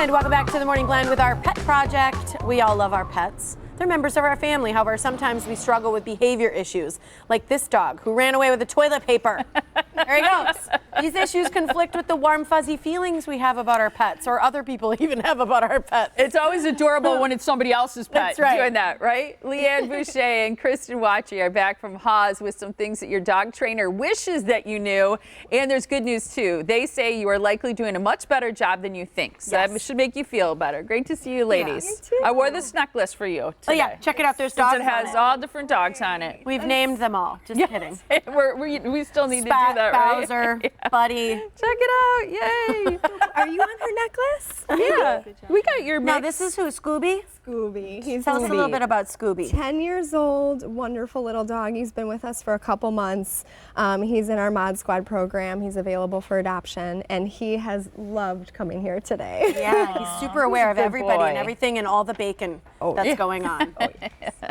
And welcome back to the Morning Blend with our pet project. We all love our pets. They're members of our family. However, sometimes we struggle with behavior issues, like this dog who ran away with the toilet paper. There he goes. These issues conflict with the warm, fuzzy feelings we have about our pets, or other people even have about our pets. It's always adorable when it's somebody else's pet right. doing that, right? Leann, Boucha, and Kristen Watry are back from HAWS with some things that your dog trainer wishes that you knew. And there's good news, too. They say you are likely doing a much better job than you think. So that should make you feel better. Great to see you, ladies. Yeah, you too. I wore this necklace for you today. Oh, yeah. Check it out. There's dogs It has on it. all different dogs on it. We've named them all. Just kidding. We still need Spat, to do that, Bowser, right? Buddy. Check it out. Yay. Are you on her necklace? Yeah. We got your mix. Now, this is who? Scooby? Scooby. Tell us a little bit about Scooby. 10 years old, wonderful little dog. He's been with us for a couple months. He's in our Mod Squad program. He's available for adoption, and he has loved coming here today. Yeah, he's super aware of good everybody boy. and everything and all the bacon that's going on.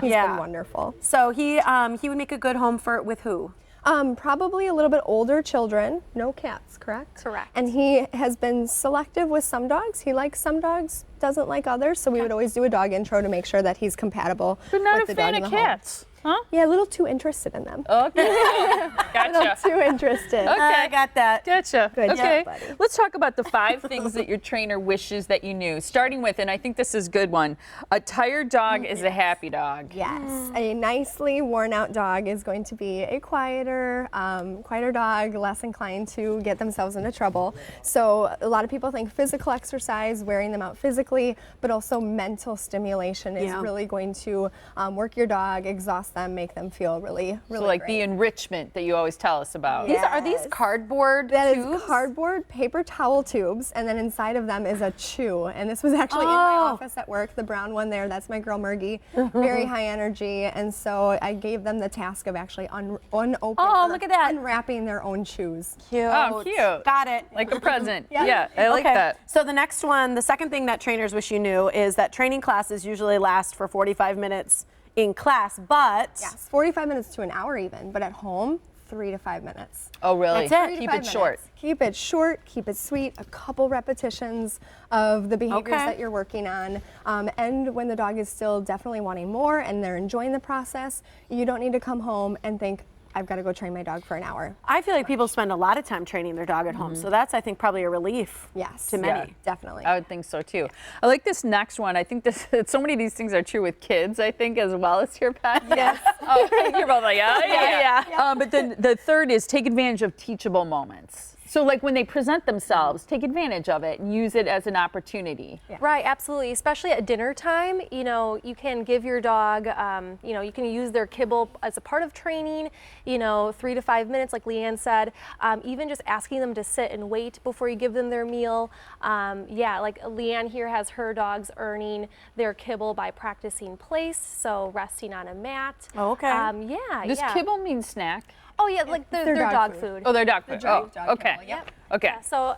He's been wonderful. So he would make a good home with who? Probably a little bit older children, no cats, correct? Correct. And he has been selective with some dogs. He likes some dogs, doesn't like others, so we would always do a dog intro to make sure that he's compatible But not with a the dog fan in of the home. cats, huh? Yeah, a little too interested in them. Okay. A little Gotcha. too interested. Okay. I got that. Gotcha. Good Okay. job, buddy. Let's talk about the 5 things that your trainer wishes that you knew. Starting with, and I think this is a good one, a tired dog is a happy dog. Yes, a nicely worn out dog is going to be a quieter dog, less inclined to get themselves into trouble. So a lot of people think physical exercise, wearing them out physically, but also mental stimulation is really going to work your dog, exhaust them, make them feel really So like great. the enrichment that you always tell us about. Are these cardboard That tubes? is cardboard paper towel tubes, and then inside of them is a chew. And this was actually in my office at work, the brown one there. That's my girl Murgy, very high energy. And so I gave them the task of actually unopening, look at that. unwrapping their own chews. Cute. Oh, cute. Got it. Like a present. Yeah. Yeah, I like that. So the next one, the second thing that trainers wish you knew is that training classes usually last for 45 minutes in class, but Yes, 45 minutes to an hour even, but at home, 3 to 5 minutes. Oh, really? That's it. Keep 5 it short. minutes. Keep it short, keep it sweet, a couple repetitions of the behaviors Okay. that you're working on. And when the dog is still definitely wanting more and they're enjoying the process, you don't need to come home and think, I've got to go train my dog for an hour. I feel like people spend a lot of time training their dog at home, so that's, I think, probably a relief Yes, to many. definitely. I would think so too. I like this next one. I think so many of these things are true with kids, I think, as well as your pet. Yes. You're both like, yeah. But then the third is take advantage of teachable moments. So like when they present themselves, take advantage of it and use it as an opportunity. Yeah. Right, absolutely. Especially at dinner time, you can give your dog, you can use their kibble as a part of training, 3 to 5 minutes, like Leann said. Even just asking them to sit and wait before you give them their meal. Like Leann here has her dogs earning their kibble by practicing place, so resting on a mat. Oh, okay. Does kibble mean snack? Oh yeah, like their dog food. Oh, their dog food. dog Okay. kibble, yep. Okay. Yeah, so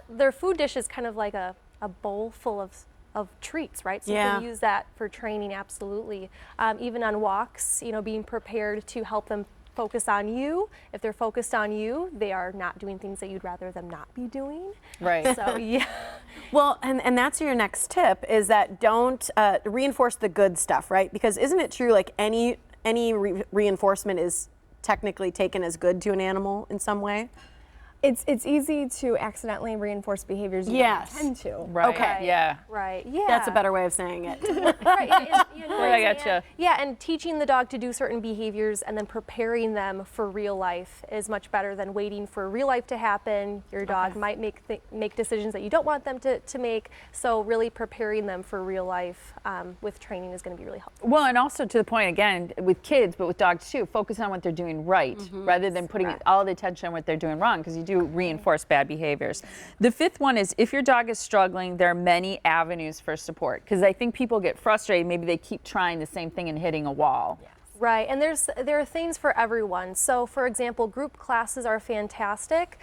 their food dish is kind of like a bowl full of treats, right? So you can use that for training, absolutely. Even on walks, being prepared to help them focus on you. If they're focused on you, they are not doing things that you'd rather them not be doing. Right. So yeah. Well, and that's your next tip, is that don't reinforce the good stuff, right? Because isn't it true, like any reinforcement is technically taken as good to an animal in some way? It's easy to accidentally reinforce behaviors you Yes. don't intend to. Right. Okay. Yeah. Right. Yeah. That's a better way of saying it. Right. I gotcha. Yeah, and teaching the dog to do certain behaviors and then preparing them for real life is much better than waiting for real life to happen. Your dog might make decisions that you don't want them to make. So really preparing them for real life with training is going to be really helpful. Well, and also to the point, again, with kids, but with dogs too, focus on what they're doing right rather than putting all the attention on what they're doing wrong, because you do reinforce bad behaviors. The fifth one is if your dog is struggling, there are many avenues for support, because I think people get frustrated. Maybe they keep trying the same thing and hitting a wall. Right, and there are things for everyone. So for example, group classes are fantastic.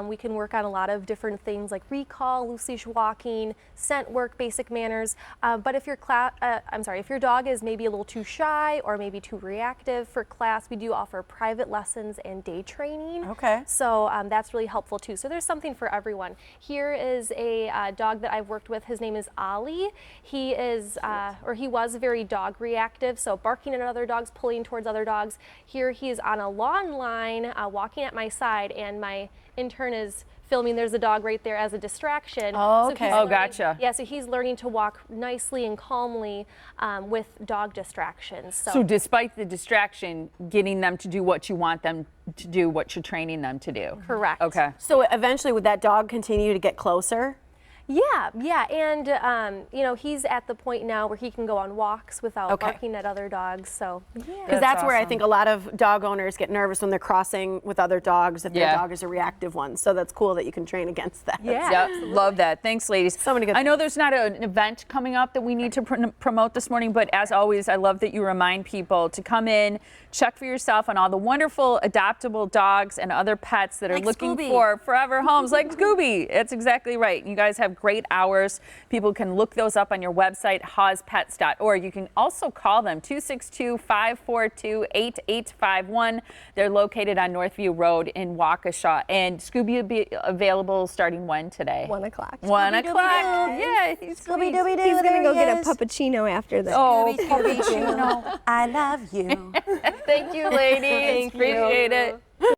We can work on a lot of different things like recall, loose leash walking, scent work, basic manners. But if your if your dog is maybe a little too shy or maybe too reactive for class, we do offer private lessons and day training. Okay. So that's really helpful too. So there's something for everyone. Here is a dog that I've worked with. His name is Ollie. He is, or he was very dog reactive, so barking at other dogs, pulling towards other dogs. Here he is on a lawn line, walking at my side, and my intern is filming. There's a dog right there as a distraction. Oh, okay. Oh, gotcha. Yeah, so he's learning to walk nicely and calmly with dog distractions. So despite the distraction, getting them to do what you want them to do, what you're training them to do. Correct. Okay. So eventually, would that dog continue to get closer? Yeah, and you know, he's at the point now where he can go on walks without barking at other dogs. So Because that's where I think a lot of dog owners get nervous when they're crossing with other dogs if their dog is a reactive one. So that's cool that you can train against that. Yep, love that. Thanks, ladies. So many good I know there's not an event coming up that we need to promote this morning, but as always, I love that you remind people to come in, check for yourself on all the wonderful adoptable dogs and other pets that are Like looking Scooby. for forever homes, like Scooby. That's exactly right. You guys have great hours. People can look those up on your website, hawspets.org. You can also call them, 262-542-8851. They're located on Northview Road in Waukesha. And Scooby will be available starting when today? 1 o'clock. 1 o'clock. Yeah, he's sweet. He's gonna go get a puppuccino after this. Oh, cappuccino. I love you. Thank you, ladies. Appreciate it.